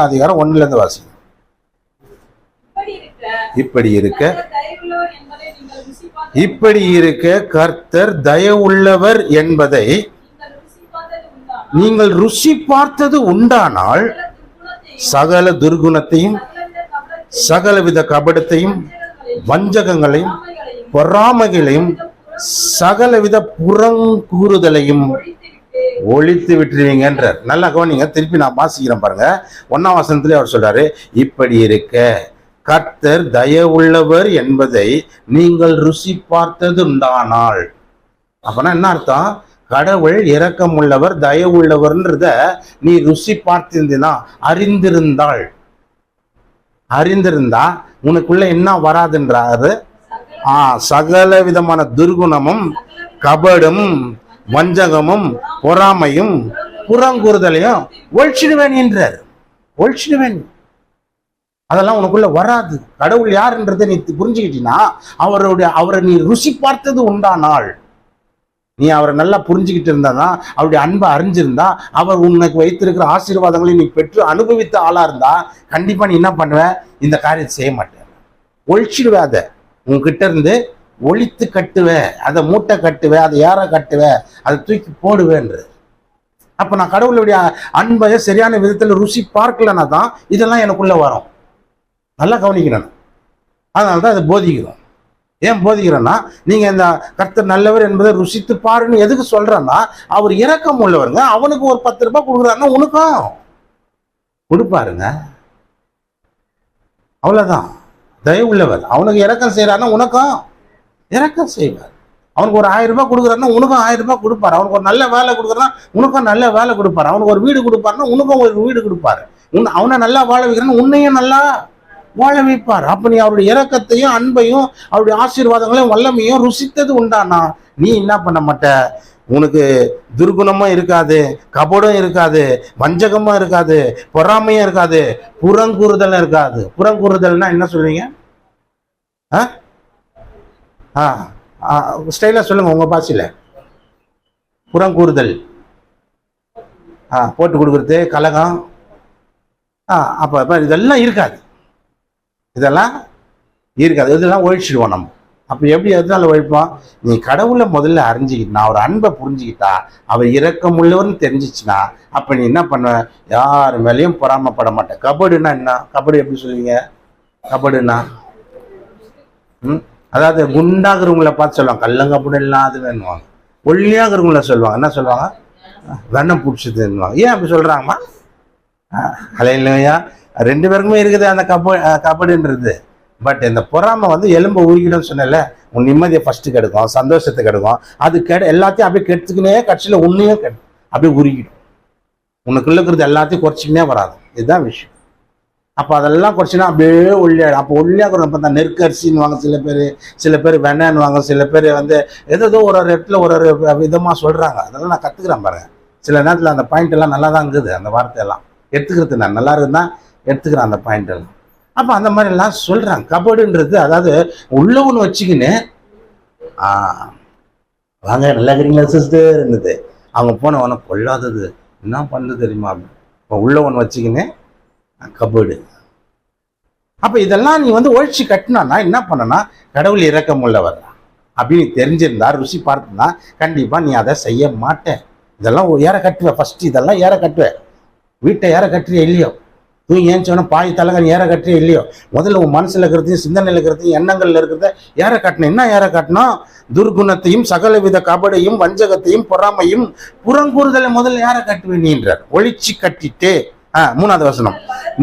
அதிகாரம் 1 வாசிங்க. இப்படி இருக்க கர்த்தர் தயவுள்ளவர் என்பதை நீங்கள் ருசி பார்த்தது உண்டானால் சகல துர்குணத்தையும் சகலவித கபடத்தையும் வஞ்சகங்களையும் பொறாமைகளையும் சகலவித புறங்கூறுதலையும் ஒழித்து விட்டுருவீங்கன்றார். நல்லா கவனிங்க, திருப்பி நான் வாசிக்கிறேன் பாருங்க. 1ஆம் வசனத்திலே அவர் சொல்றாரு, இப்படி இருக்க கர்த்தர் தயவுள்ளவர் என்பதை நீங்கள் ருசி பார்த்தது உண்டானால். அப்பனா என்ன அர்த்தம்? கடவுள் இரக்கம் உள்ளவர் தயவுள்ளவர்ன்றத நீ ருசி பார்த்திருந்தா, அறிந்திருந்தா உனக்குள்ள என்ன வராதுன்றாரு? சகல விதமான துர்குணமும் கபடும் வஞ்சகமும் பொறாமையும் புறங்கூறுதலையும் ஒழிச்சிடுவேன் என்றார். ஒழிச்சிடுவேன், அதெல்லாம் உனக்குள்ள வராது. கடவுள் யாருன்றதை நீ புரிஞ்சுக்கிட்டீங்கன்னா, அவரை நீ ருசி பார்த்தது உண்டானால், நீ அவரை நல்லா புரிஞ்சுக்கிட்டு இருந்தா, அவருடைய அன்பை அறிஞ்சிருந்தா, அவர் உனக்கு வைத்திருக்கிற ஆசீர்வாதங்களை நீ பெற்று அனுபவித்த ஆளா இருந்தா, கண்டிப்பா நீ என்ன பண்ணுவ? இந்த காரியத்தை செய்ய மாட்டேன், ஒழிச்சிடுவே. அதை உன்கிட்ட இருந்து ஒழித்து கட்டுவேன், அதை மூட்டை கட்டுவேன், அதை ஏற கட்டுவேன், அதை தூக்கி போடுவேன்ற. அப்ப நான் கடவுளுடைய அன்பை சரியான விதத்துல ருசி பார்க்கலன்னா தான் இதெல்லாம் எனக்குள்ள வரும். நல்லா கவனிக்கணும். அதனாலதான் அதை போதிக்கிறோம். ஏன் போதிக்கிறோன்னா, நீங்க இந்த கர்த்தர் நல்லவர் என்பதை ருசித்து பாருன்னு எதுக்கு சொல்றேன்னா, அவர் இரக்கம் உள்ளவருங்க. அவனுக்கு ஒரு 10 ரூபாய் கொடுக்குறாருன்னா உனக்கும் கொடுப்பாருங்க, அவ்வளவுதான். தயவு உள்ளவர், அவனுக்கு இரக்கம் செய்யறாருன்னா உனக்கும் இரக்கம் செய்வார். அவனுக்கு ஒரு 1000 ரூபாய் கொடுக்குறாருன்னா உனக்கும் 1000 ரூபாய் கொடுப்பாரு. அவனுக்கு ஒரு நல்ல வேலை கொடுக்குறான்னா உனக்கும் நல்ல வேலை கொடுப்பாரு. அவனுக்கு ஒரு வீடு கொடுப்பாருன்னா உனக்கும் ஒரு வீடு கொடுப்பாரு. அவனை நல்லா வாழ வைக்கிறான்னு உன்னையும் நல்லா வாழ வைப்பார். அப்ப நீ அவருடைய இரக்கத்தையும் அன்பையும் அவருடைய ஆசீர்வாதங்களையும் வல்லமையும் ருசித்தது உண்டானா, நீ என்ன பண்ண மாட்ட? உனக்கு துர்குணமும் இருக்காது, கபடும் இருக்காது, வஞ்சகமும் இருக்காது, பொறாமையும் இருக்காது, புறங்கூறுதலும் இருக்காது. புறங்கூறுதல்னா என்ன சொல்றீங்க? ஸ்டைலா சொல்லுங்க உங்க பாஷையில. புறங்கூறுதல், போட்டு கொடுக்கறது, கலகம், அப்ப இதெல்லாம் இருக்காது. இதெல்லாம் ஒழிச்சிடுவோம் நம்ம. அப்ப எப்படி எதனால ஒழிப்போம்? நீ கடவுளை முதல்ல அறிஞ்சிக்கிட்டா, அவர் அன்பை புரிஞ்சுக்கிட்டா, அவர் இரக்கம் உள்ளவர்னு தெரிஞ்சிச்சுன்னா, அப்ப நீ என்ன பண்ண? யார் மேலேயும் பொறாமப்பட மாட்டேன். கபடுன்னா என்ன? கபடு எப்படி சொல்லுவீங்க? கபடுன்னா அதாவது குண்டாகிறவங்கள பார்த்து சொல்லுவாங்க கள்ளங்கப்படு இல்லாது வேணுவாங்க. ஒல்லியாகிறவங்கள சொல்லுவாங்க என்ன சொல்லுவாங்க? வெண்ணம் பிடிச்சதுன்னுவாங்க. ஏன் அப்படி சொல்றாங்கம்மா? அலையிலையா 2 பேருக்குமே இருக்குது அந்த கபடுன்றது. பட் இந்த பொறாமை எலும்பை உருகிடும் சொன்னல, உன் நிம்மதியை ஃபர்ஸ்ட் கெடுக்கும், சந்தோஷத்தை கெடுக்கும். அது எல்லாத்தையும் அப்படியே கெடுத்துக்கினே கட்சியில உன்னையும் அப்படியே உருகிடும். உனக்குள்ள இருக்கிறது எல்லாத்தையும் குறைச்சிக்கினே வராது. இதுதான் விஷயம். அப்போ அதெல்லாம் குறைச்சினா அப்படியே ஒல்லியாடும். அப்போ ஒல்லியாக பார்த்தா நெருக்கரிசின்னுவாங்க சில பேர் வெண்ணன்னுவாங்க, சில பேர் ஏதோ ஒரு இடத்துல ஒரு விதமாக சொல்கிறாங்க. அதெல்லாம் நான் கற்றுக்கிறேன் பாருங்க. சில நேரத்தில் அந்த பாயிண்ட் எல்லாம் நல்லா தான் இருக்குது. அந்த வார்த்தையெல்லாம் எடுத்துக்கிறது நான் நல்லா இருக்குதான் எடுத்துக்கிறேன் அந்த பாயிண்ட் எல்லாம். அப்போ அந்த மாதிரி எல்லாம் சொல்கிறாங்க. கபடுன்றது அதாவது உள்ளவன்னு வச்சுக்கின்னு வாங்க நல்லா இருக்கிறீங்களா சிஸ்டர் இருந்தது, அவங்க போனவன கொள்ளாதது என்ன பண்ணுது தெரியுமா? இப்போ உள்ளவன் வச்சுக்கின்னு கபடு. அப்ப இதெல்லாம் நீ ஒழிச்சு கட்டினா என்ன பண்ணனா, கடவுள் இரக்கம் உள்ளவர் அப்படின்னு தெரிஞ்சிருந்தா, ருசி பார்த்துனா, கண்டிப்பா நீ அதை செய்ய மாட்டேன். இதெல்லாம் ஏற கட்டுவ. ஃபர்ஸ்ட் இதெல்லாம் ஏற கட்டுவ. வீட்டை ஏற கட்டுறிய இல்லையோ, தூங்கி ஏஞ்சோன்னா பாய் தலைகன் ஏற கட்டுறிய இல்லையோ, முதல்ல உன் மனசுல இருக்கிறதையும் சிந்தனையில் இருக்கிறதையும் எண்ணங்கள்ல இருக்கிறத ஏற கட்டணும். என்ன ஏற கட்டணும்? துர்குணத்தையும் சகலவித கபடையும் வஞ்சகத்தையும் பொறாமையும் புறங்கூறுதலை முதல்ல ஏற கட்டுவேன் நீன்றார். ஒழிச்சு கட்டிட்டு 3ஆவது வசனம்,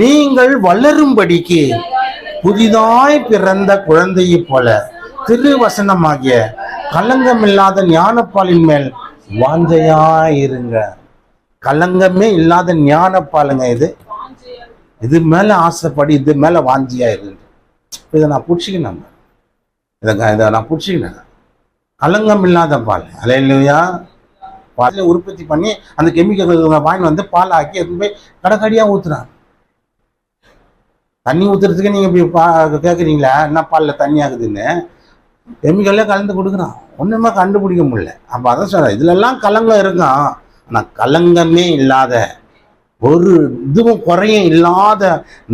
நீங்கள் வளரும்படிக்கு புதிதாய் பிறந்த குழந்தையை போல திருவசனமாகிய கலங்கமில்லாத ஞானப்பாலின் மேல் வாஞ்சையாயிருங்க. கலங்கமே இல்லாத ஞானப்பாலுங்க இது மேல ஆசைப்படி, இது மேல வாஞ்சியாயிருங்க. இதை நான் பிடிச்சிக்கினேன், இதை நான் பிடிச்சிக்கினேன். கலங்கம் இல்லாத பால், அல்லேலூயா. பாலை உற்பத்தி பண்ணி அந்த கெமிக்கல் வாங்கி பால் ஆக்கி எடுத்து போய் கடைக்கடியாக ஊத்துறாங்க. தண்ணி ஊத்துறதுக்கு நீங்க இப்படி கேட்குறீங்களா என்ன பாலில் தண்ணி ஆகுதுன்னு? கெமிக்கல்லே கலந்து கொடுக்குறான், ஒன்றுமே கண்டுபிடிக்க முடியல. அப்போ அதான் சொல்கிறேன், இதுலெல்லாம் கலங்கம் இருக்கும். ஆனால் கலங்கமே இல்லாத ஒரு இதுவும் குறையும் இல்லாத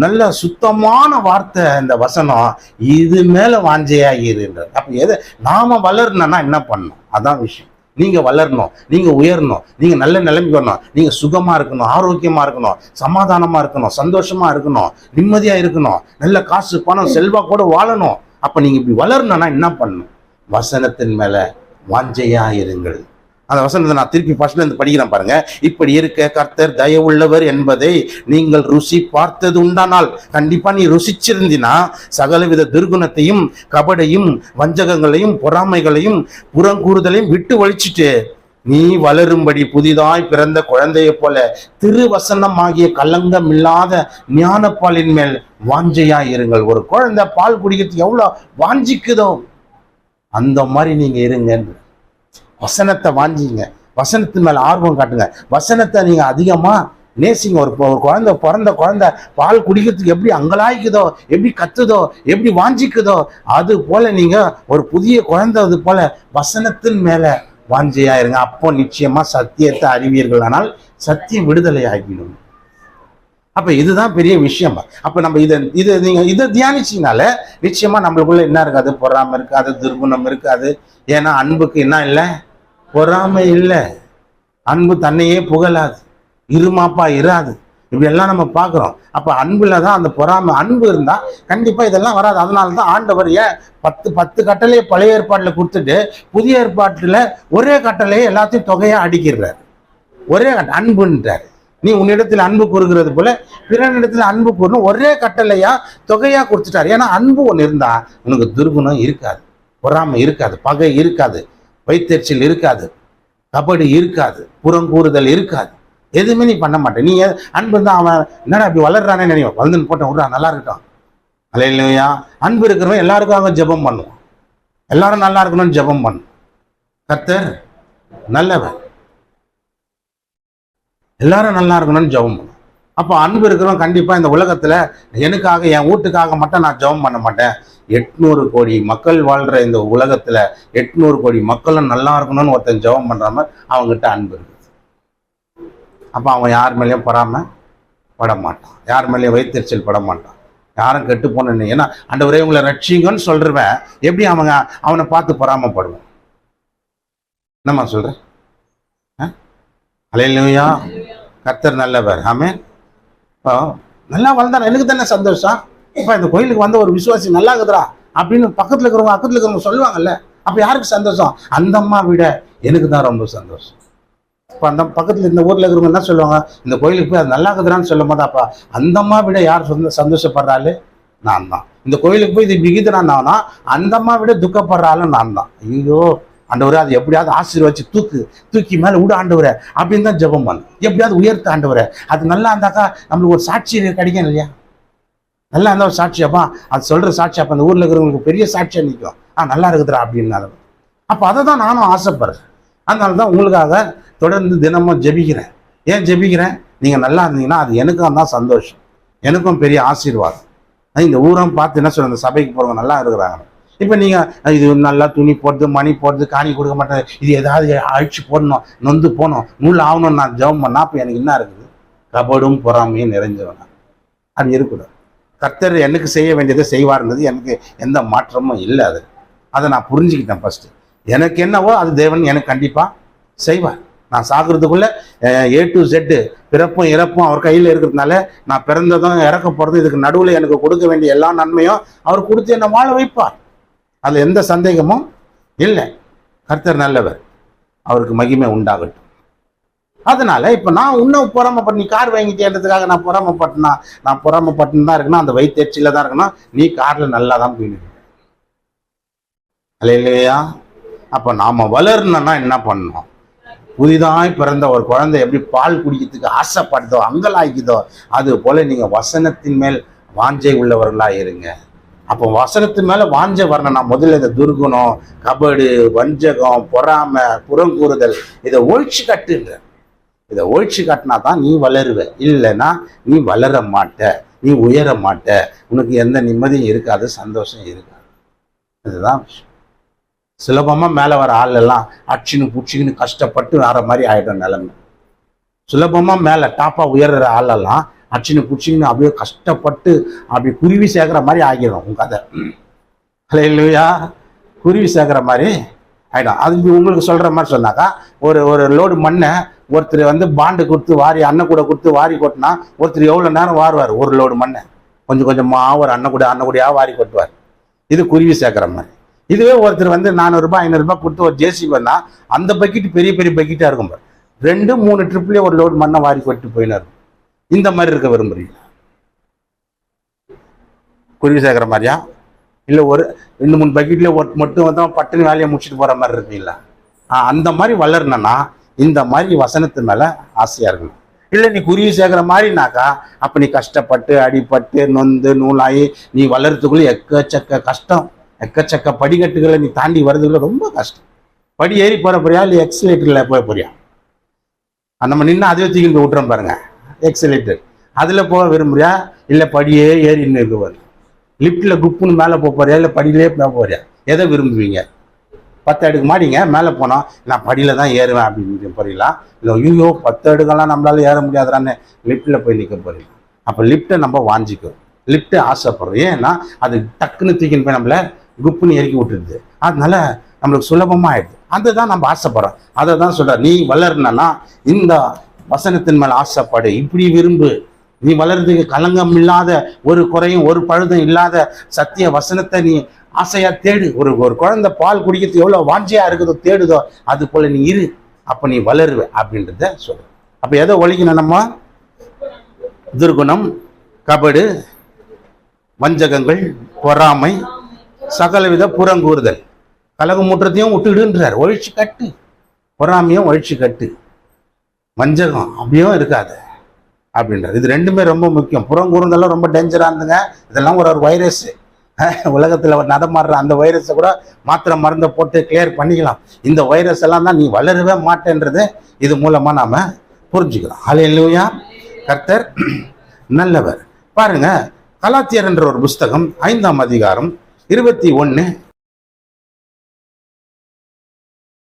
நல்ல சுத்தமான வார்த்தை இந்த வசனம். இது மேல வாஞ்சையா இருன்றது. அப்ப எதை நாம வளரணும்னா என்ன பண்ணணும்? அதான் விஷயம். நீங்க வளரணும், நீங்க உயரணும், நீங்க நல்ல நிலைமைக்கு வரணும், நீங்க சுகமா இருக்கணும், ஆரோக்கியமா இருக்கணும், சமாதானமா இருக்கணும், சந்தோஷமா இருக்கணும், நிம்மதியா இருக்கணும், நல்ல காசு பணம் செல்வா கூட வாழணும். அப்ப நீங்க இப்படி வளரணும்னா என்ன பண்ணணும்? வசனத்தின் மேல வாஞ்சையா இருங்கள். அந்த வசனத்தை நான் திருப்பி ஃபர்ஸ்ட்ல இருந்து படிக்கிறேன் பாருங்க. இப்படி இருக்க கர்த்தர் தயவுள்ளவர் என்பதை நீங்கள் ருசி பார்த்தது உண்டானால், கண்டிப்பா நீ ருசிச்சிருந்தினா சகலவித துர்குணத்தையும் கபடையும் வஞ்சகங்களையும் பொறாமைகளையும் புறங்கூறுதலையும் விட்டு வலிச்சுட்டு நீ வளரும்படி புதிதாய் பிறந்த குழந்தையை போல திருவசனம் ஆகிய கலங்கம் இல்லாத ஞானப்பாலின் மேல் வாஞ்சையா இருங்கள். ஒரு குழந்தை பால் குடிக்கிறதுக்கு எவ்வளவு வாஞ்சிக்குதோ அந்த மாதிரி நீங்க இருங்க. வசனத்தை வாஞ்சிங்க, வசனத்து மேல ஆர்வம் காட்டுங்க, வசனத்தை நீங்க அதிகமா நேசிங்க. ஒரு பிறந்த குழந்தை பால் குடிக்கிறதுக்கு எப்படி அங்கலாய்க்குதோ, எப்படி கத்துதோ, எப்படி வாஞ்சிக்குதோ, அது போல நீங்க ஒரு புதிய குழந்தை அது போல வசனத்தின் மேல வாஞ்சையா இருங்க. அப்போ நிச்சயமா சத்தியத்தை அறிவீர்கள், ஆனால் சத்தியம் விடுதலை ஆகிடும். அப்ப இதுதான் பெரிய விஷயம். அப்ப நம்ம நீங்க இதை தியானிச்சீங்கனால நிச்சயமா நம்மளுக்குள்ள என்ன இருக்காது? பொறாமை இருக்காது, துர்குணம் இருக்காது. ஏன்னா அன்புக்கு என்ன இல்லை? பொறாமை இல்லை. அன்பு தன்னையே புகழாது, இருமாப்பா இராது. இப்படி எல்லாம் நம்ம பார்க்குறோம். அப்போ அன்புல தான் அந்த பொறாமை. அன்பு இருந்தால் கண்டிப்பாக இதெல்லாம் வராது. அதனால தான் ஆண்டவர் ஏன் 10 கட்டளையை பழைய ஏற்பாட்டில் கொடுத்துட்டு புதிய ஏற்பாட்டில் ஒரே கட்டளையை எல்லாத்தையும் தொகையாக அடிக்கிறார். ஒரே அன்புன்றார். நீ உன்னிடத்தில் அன்பு கூறுகிறது போல பிறனிடத்தில் அன்பு கூறணும், ஒரே கட்டளையா தொகையா கொடுத்துட்டார். ஏன்னா அன்பு ஒன்று இருந்தா உனக்கு துர்குணம் இருக்காது, பொறாமை இருக்காது, பகை இருக்காது, வைத்தறிச்சல் இருக்காது, கபடி இருக்காது, புறங்கூறுதல் இருக்காது, எதுவுமே நீ பண்ண மாட்டேன். நீ அன்பு தான் அவன் என்னடா இப்படி வளர்றானே நினைவு, வளர்ந்துன்னு போட்டேன் விட்றா நல்லா இருக்கட்டும். அல்லேலூயா. அன்பு இருக்கிறவன் எல்லாருக்காக ஜெபம் பண்ணுவான், எல்லாரும் நல்லா இருக்கணும்னு ஜெபம் பண்ணும். கர்த்தர் நல்லவர், எல்லாரும் நல்லா இருக்கணும்னு ஜெபம் பண்ணும். அப்போ அன்பு இருக்கிறவன் கண்டிப்பா இந்த உலகத்துல எனக்காக என் வீட்டுக்காக மட்டும் நான் ஜெபம் பண்ண மாட்டேன். 800 கோடி மக்கள் வாழ்ற இந்த உலகத்துல 800 கோடி மக்களும் நல்லா இருக்கணும்னு ஒருத்தன் ஜெபம் பண்ற மாதிரி அவங்ககிட்ட அன்பு இருக்குது. அப்ப அவன் யார் மேலேயும் பொறாம பட மாட்டான், யார் மேலேயும் வைத்தறிச்சல் பட மாட்டான், யாரும் கெட்டு போன. ஏன்னா ஆண்டவரே உங்களை ரட்சிங்கன்னு சொல்றவன் எப்படி அவனை பார்த்து பொறாமப்படுவான்? என்னம்மா சொல்ற? அல்லேலூயா. கர்த்தர் நல்லவர். ஆமென். நல்லா வளர்ந்தா எனக்கு தானே சந்தோஷம். இப்ப இந்த கோயிலுக்கு வந்த ஒரு விசுவாசி நல்லா இருக்குதுரா அப்படின்னு பக்கத்துல இருக்கிறவங்க சொல்லுவாங்கல்ல. அப்ப யாருக்கு சந்தோஷம்? அந்த அம்மா விட எனக்கு தான் ரொம்ப சந்தோஷம். இப்ப அந்த பக்கத்துல இந்த ஊர்ல இருக்கிறவங்க என்ன சொல்லுவாங்க? இந்த கோயிலுக்கு போய் அது நல்லா இருக்குதுறான்னு சொல்லும் போது அப்ப அந்த அம்மா விட யார் சந்தோஷப்படுறாள்? நான் தான். இந்த கோயிலுக்கு போய் இது விகிதனானா அந்த அம்மா விட துக்கப்படுறாலும் நான் தான். ஐயோ ஆண்டவரே, அது எப்படியாவது ஆசீர்வச்சு தூக்கி மேல விட ஆண்டவரே அப்படின்னு தான் ஜெபம் பண்ணு. எப்படியாவது உயர்த்த ஆண்டவரே. அது நல்லா இருந்தாக்கா நம்மளுக்கு ஒரு சாட்சி கிடைக்கும் இல்லையா? நல்லா இருந்தா ஒரு சாட்சியாப்பா, அது சொல்ற சாட்சி அப்ப அந்த ஊர்ல இருக்கிறவங்களுக்கு பெரிய சாட்சியா நிற்கும். நல்லா இருக்குதுரா அப்படின்னாலும். அப்ப அதை தான் நானும் ஆசைப்படுறேன். அதனாலதான் உங்களுக்காக தொடர்ந்து தினமும் ஜெபிக்கிறேன். ஏன் ஜெபிக்கிறேன்? நீங்க நல்லா இருந்தீங்கன்னா அது எனக்கும் தான் சந்தோஷம், எனக்கும் பெரிய ஆசீர்வாதம். இந்த ஊரம் பார்த்து என்ன சொல்ற, இந்த சபைக்கு போறவங்க நல்லா இருக்கிறாங்க. இப்ப நீங்க இது நல்லா துணி போடுறது, மணி போடுறது, காணி கொடுக்க மாட்டேன், இது ஏதாவது அழிச்சு போடணும், நொந்து போகணும், நூல் ஆகணும்னு நான் ஜெபம் பண்ணா அப்ப எனக்கு என்ன இருக்குது? கபடும் பொறாமையும் நிறைஞ்சவனா. அது இருக்கக்கூடாது. கர்த்தர் எனக்கு செய்ய வேண்டியதை செய்வார்ன்றது எனக்கு எந்த மாற்றமும் இல்லை. அதை நான் புரிஞ்சுக்கிட்டேன். ஃபர்ஸ்ட் எனக்கு என்னவோ அது தேவன் எனக்கு கண்டிப்பா செய்வார். நான் சாகுறதுக்குள்ள A to Z பிறப்பும் இறப்பும் அவர் கையில் இருக்கிறதுனால நான் பிறந்ததும் இறக்க போறதும் இதுக்கு நடுவில் எனக்கு கொடுக்க வேண்டிய எல்லா நன்மையும் அவர் கொடுத்து என்னை வாழ வைப்பார். அதுல எந்த சந்தேகமும் இல்லை. கர்த்தர் நல்லவர், அவருக்கு மகிமை உண்டாகட்டும். அதனால இப்ப நான் இன்னும் பொறாமப்பட்டு, நீ கார் வாங்கிட்டேன்றதுக்காக நான் பொறாமப்பட்டுன்னு தான் இருக்கணும், அந்த வயிற்றுச்சில தான் இருக்கணும். நீ கார்ல நல்லா தான் போயிட்டு இல்லையா? அப்ப நாம வளரணும்னா என்ன பண்ணணும்? புதிதாய் பிறந்த ஒரு குழந்தை எப்படி பால் குடிக்கிறதுக்கு ஆசைப்படுதோ, அங்கலாய்க்குதோ, அது போல நீங்க வசனத்தின் மேல் வாஞ்சை உள்ளவர்களா இருங்க. அப்போ வசனத்தின் மேல வாஞ்சை வரணும்னா முதல்ல இந்த துர்குணம், கபடு, வஞ்சகம், பொறாமை, புறங்கூறுதல் இதை ஒழிச்சு கட்டுன்ற. இதை ஒழிச்சு காட்டினா தான் நீ வளருவ. இல்லைன்னா நீ வளர மாட்ட, நீ உயர மாட்ட, உனக்கு எந்த நிம்மதியும் இருக்காது, சந்தோஷம் இருக்காது. இதுதான் விஷயம். சுலபமா மேல வர ஆள் எல்லாம் அச்சின்னு புச்சின்னு கஷ்டப்பட்டு வர மாதிரி ஆயிடும் நிலைமை. சுலபமாக மேலே டாப்பாக உயர்ற ஆளெல்லாம் அச்சின்னு குச்சின்னு அப்படியே கஷ்டப்பட்டு அப்படி குருவி சேர்க்குற மாதிரி ஆகிடும் உங்க கதை. இல்லையா? குருவி சேர்க்குற மாதிரி ஆகிடும். அது உங்களுக்கு சொல்கிற மாதிரி சொன்னாக்கா ஒரு லோடு மண்ணை ஒருத்தர் வந்து பாண்டு கொடுத்து வாரி அண்ணன் கூட கொடுத்து வாரி கொட்டினா ஒருத்தர் எவ்வளோ நேரம் வாருவார்? ஒரு லோடு மண்ணை கொஞ்சம் கொஞ்சமாக ஒரு அண்ணக்கூடியாக வாரி கொட்டுவார். இது குருவி சேர்க்குற மாதிரி. இதுவே ஒருத்தர் வந்து 400 ரூபாய் 500 ரூபாய் கொடுத்து ஒரு ஜேசிபி பண்ணால் அந்த பக்கெட் பெரிய பெரிய பக்கெட்டாக இருக்கும். 2-3 ட்ரிப்லேயே ஒரு லோடு மண்ணை வாரி கொட்டு போயினார். இந்த மாதிரி இருக்க விரும்புறீங்க? குருவி சேர்க்குற மாதிரியா? இல்லை ஒரு 2-3 பக்கெட்லேயே மட்டும் வந்து பட்டுன்னு வேலையை முடிச்சுட்டு போகிற மாதிரி இருக்கீங்களா? அந்த மாதிரி வளரணும்னா இந்த மாதிரி வசனத்து மேலே ஆசையாக இருக்கணும். இல்லை நீ குருவி சேர்க்குற மாதிரினாக்கா அப்போ நீ கஷ்டப்பட்டு அடிப்பட்டு நொந்து நூலாகி நீ வளர்றதுக்குள்ளே எக்கச்சக்க படிக்கட்டுகளை நீ தாண்டி வர்றதுக்குள்ள ரொம்ப கஷ்டம். படி ஏறி போகிற போறியா இல்லை எக்ஸிலேட்டரில் போக போறியா? நம்ம நின்று அதுவே தூக்கிட்டு விட்டுறோம் பாருங்க, எக்ஸிலேட்டர். அதில் போக விரும்புறியா இல்லை படியே ஏறின்னு இருக்குவார்? லிஃப்ட்டில் குப்புன்னு மேலே போக போறியா இல்லை படியிலே போக போறியா? எதை விரும்புவீங்க? 10 அடுக்கு மாடிங்க மேலே போனோம், நான் படியில் தான் ஏறுவேன் அப்படின்னு போறீங்களா? இல்லை ஐயோ 10 அடுக்கெல்லாம் நம்மளால ஏற முடியாதுறான்னு லிஃப்ட்டில் போய் நிற்க போறீங்க. அப்போ லிஃப்ட்டை நம்ம வாஞ்சிக்கும், லிஃப்ட்டு ஆசைப்படுறோம். ஏன்னா அது டக்குன்னு தூக்கின்னு போய் நம்மளை குப்புன்னு இறக்கி விட்டுருது. அதனால நம்மளுக்கு சுலபமாக ஆயிடுது. அதுதான் நம்ம ஆசைப்படுறோம். அதை தான் சொல்ற, நீ வளரணும்னா இந்த வசனத்தின் மேலே ஆசைப்படு, இப்படி விரும்பு. நீ வளர்றதுக்கு களங்கம் இல்லாத ஒரு குறையும் ஒரு பழுதும் இல்லாத சத்திய வசனத்தை நீ ஆசையா தேடு. ஒரு குழந்தை பால் குடிக்கிறது எவ்வளோ வாஞ்சியா இருக்குதோ தேடுதோ அது போல நீ இரு, அப்போ நீ வளருவ அப்படின்றத சொல்லு. அப்போ எதை ஒழிக்கணும்? நம்ம துர்குணம், கபடு, வஞ்சகங்கள், பொறாமை, சகலவித புறங்கூறுதல், கலகமூற்றத்தையும் விட்டுடுன்றார். ஒழிச்சு கட்டு, பொறாமையும் ஒழிச்சு கட்டு, வஞ்சகம் அப்படியும் இருக்காது அப்படின்றார். இது ரெண்டுமே ரொம்ப முக்கியம். புறங்கூறுதெல்லாம் ரொம்ப டேஞ்சராக இருந்துங்க. இதெல்லாம் ஒரு வைரஸ் உலகத்தில் நடமாடுற அந்த வைரஸை கூட மாத்திரை மருந்தை போட்டு கிளியர் பண்ணிக்கலாம். இந்த வைரஸ் எல்லாம் தான் நீ வளரவே மாட்டேன்றது இது மூலமா நாம புரிஞ்சுக்கலாம். ஹல்லேலூயா. கர்த்தர் நல்லவர். பாருங்க, கலாத்தியர் என்ற ஒரு புஸ்தகம் 5ஆம் அதிகாரம் 21